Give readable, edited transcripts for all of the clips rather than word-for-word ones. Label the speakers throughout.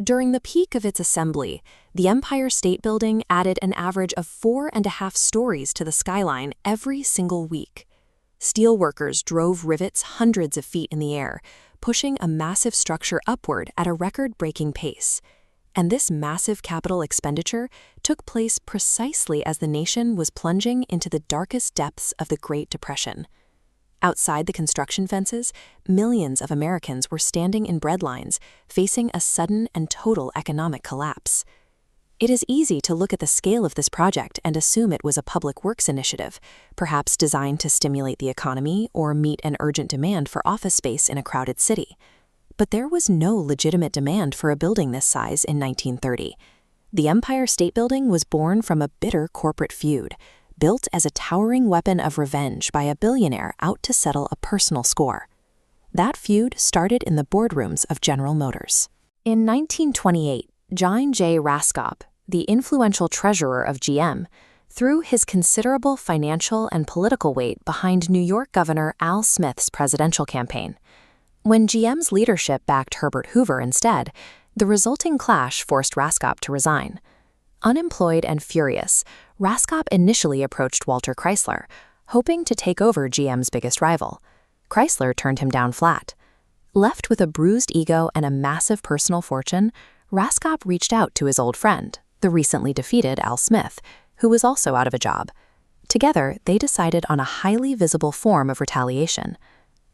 Speaker 1: During the peak of its assembly, the Empire State Building added an average of 4.5 stories to the skyline every single week. Steelworkers drove rivets hundreds of feet in the air, pushing a massive structure upward at a record-breaking pace. And this massive capital expenditure took place precisely as the nation was plunging into the darkest depths of the Great Depression. Outside the construction fences, millions of Americans were standing in breadlines, facing a sudden and total economic collapse. It is easy to look at the scale of this project and assume it was a public works initiative, perhaps designed to stimulate the economy or meet an urgent demand for office space in a crowded city. But there was no legitimate demand for a building this size in 1930. The Empire State Building was born from a bitter corporate feud, built as a towering weapon of revenge by a billionaire out to settle a personal score. That feud started in the boardrooms of General Motors. In 1928, John J. Raskob, the influential treasurer of GM, threw his considerable financial and political weight behind New York Governor Al Smith's presidential campaign. When GM's leadership backed Herbert Hoover instead, the resulting clash forced Raskob to resign. Unemployed and furious, Raskob initially approached Walter Chrysler, hoping to take over GM's biggest rival. Chrysler turned him down flat. Left with a bruised ego and a massive personal fortune, Raskob reached out to his old friend, the recently defeated Al Smith, who was also out of a job. Together, they decided on a highly visible form of retaliation.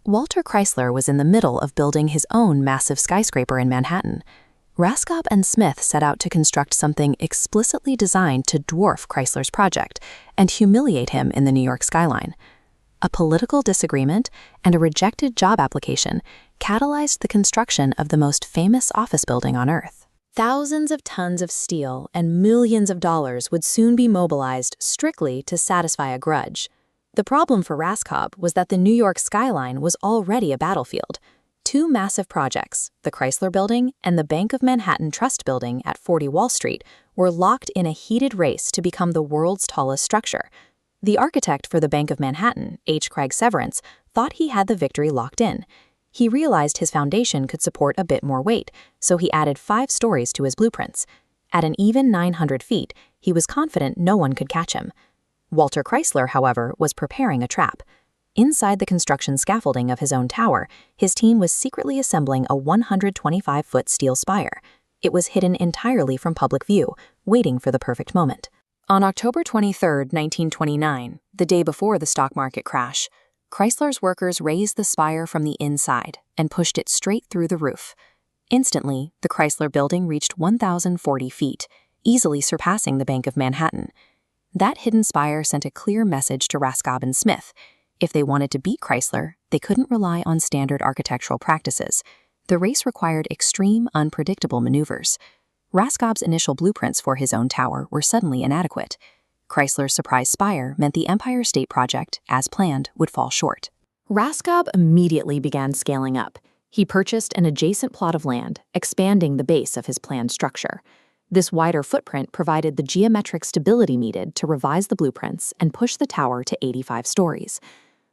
Speaker 1: Walter Chrysler was in the middle of building his own massive skyscraper in Manhattan. Raskob and Smith set out to construct something explicitly designed to dwarf Chrysler's project and humiliate him in the New York skyline. A political disagreement and a rejected job application catalyzed the construction of the most famous office building on Earth. Thousands of tons of steel and millions of dollars would soon be mobilized strictly to satisfy a grudge. The problem for Raskob was that the New York skyline was already a battlefield. Two massive projects, the Chrysler Building and the Bank of Manhattan Trust Building at 40 Wall Street, were locked in a heated race to become the world's tallest structure. The architect for the Bank of Manhattan, H. Craig Severance, thought he had the victory locked in. He realized his foundation could support a bit more weight, so he added 5 stories to his blueprints. At an even 900 feet, he was confident no one could catch him. Walter Chrysler, however, was preparing a trap. Inside the construction scaffolding of his own tower, his team was secretly assembling a 125-foot steel spire. It was hidden entirely from public view, waiting for the perfect moment. On October 23, 1929, the day before the stock market crash, Chrysler's workers raised the spire from the inside and pushed it straight through the roof. Instantly, the Chrysler Building reached 1,040 feet, easily surpassing the Bank of Manhattan. That hidden spire sent a clear message to Raskob and Smith. If they wanted to beat Chrysler, they couldn't rely on standard architectural practices. The race required extreme, unpredictable maneuvers. Raskob's initial blueprints for his own tower were suddenly inadequate. Chrysler's surprise spire meant the Empire State Project, as planned, would fall short. Raskob immediately began scaling up. He purchased an adjacent plot of land, expanding the base of his planned structure. This wider footprint provided the geometric stability needed to revise the blueprints and push the tower to 85 stories.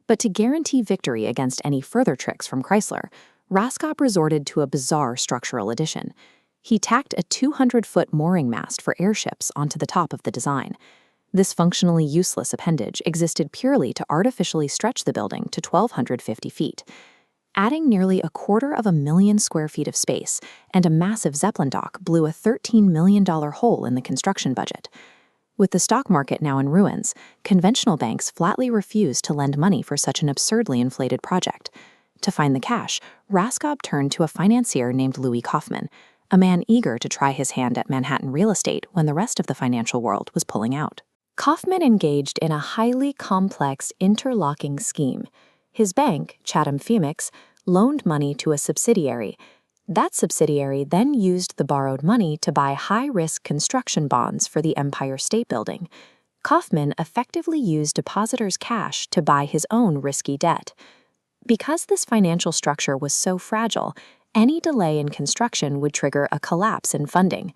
Speaker 1: But to guarantee victory against any further tricks from Chrysler, Raskob resorted to a bizarre structural addition. He tacked a 200-foot mooring mast for airships onto the top of the design. This functionally useless appendage existed purely to artificially stretch the building to 1,250 feet. Adding nearly 250,000 square feet of space and a massive Zeppelin dock blew a $13 million hole in the construction budget. With the stock market now in ruins, conventional banks flatly refused to lend money for such an absurdly inflated project. To find the cash, Raskob turned to a financier named Louis Kaufman, a man eager to try his hand at Manhattan real estate when the rest of the financial world was pulling out. Kaufman engaged in a highly complex interlocking scheme. His bank, Chatham Phoenix, loaned money to a subsidiary. That subsidiary then used the borrowed money to buy high-risk construction bonds for the Empire State Building. Kaufman effectively used depositors' cash to buy his own risky debt. Because this financial structure was so fragile, any delay in construction would trigger a collapse in funding.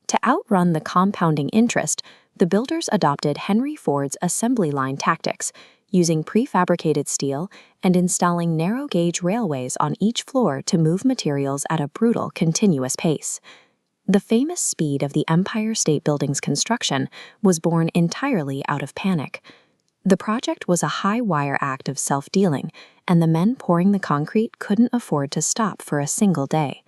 Speaker 1: To outrun the compounding interest, the builders adopted Henry Ford's assembly line tactics, using prefabricated steel and installing narrow-gauge railways on each floor to move materials at a brutal, continuous pace. The famous speed of the Empire State Building's construction was born entirely out of panic. The project was a high-wire act of self-dealing, and the men pouring the concrete couldn't afford to stop for a single day.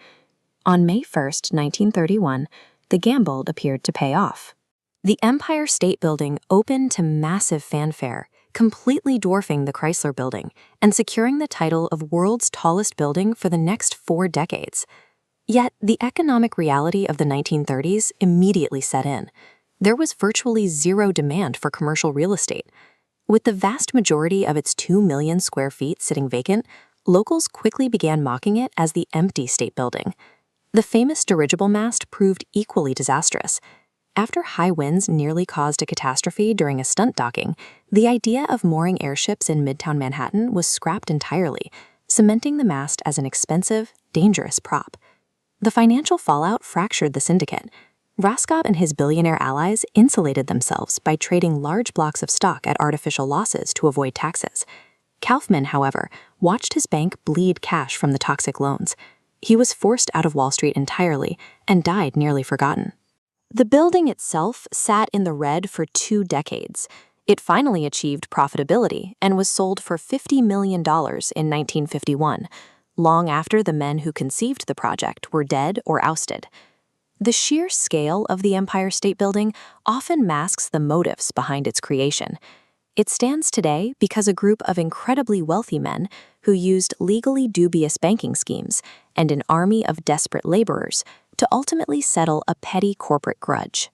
Speaker 1: On May 1, 1931, the gamble appeared to pay off. The Empire State Building opened to massive fanfare, completely dwarfing the Chrysler Building and securing the title of world's tallest building for the next 4 decades. Yet, the economic reality of the 1930s immediately set in. There was virtually zero demand for commercial real estate. With the vast majority of its 2 million square feet sitting vacant, locals quickly began mocking it as the empty state building. The famous dirigible mast proved equally disastrous. After high winds nearly caused a catastrophe during a stunt docking, the idea of mooring airships in Midtown Manhattan was scrapped entirely, cementing the mast as an expensive, dangerous prop. The financial fallout fractured the syndicate. Raskop and his billionaire allies insulated themselves by trading large blocks of stock at artificial losses to avoid taxes. Kaufman, however, watched his bank bleed cash from the toxic loans. He was forced out of Wall Street entirely and died nearly forgotten. The building itself sat in the red for 2 decades. It finally achieved profitability and was sold for $50 million in 1951, long after the men who conceived the project were dead or ousted. The sheer scale of the Empire State Building often masks the motives behind its creation. It stands today because a group of incredibly wealthy men who used legally dubious banking schemes and an army of desperate laborers to ultimately settle a petty corporate grudge.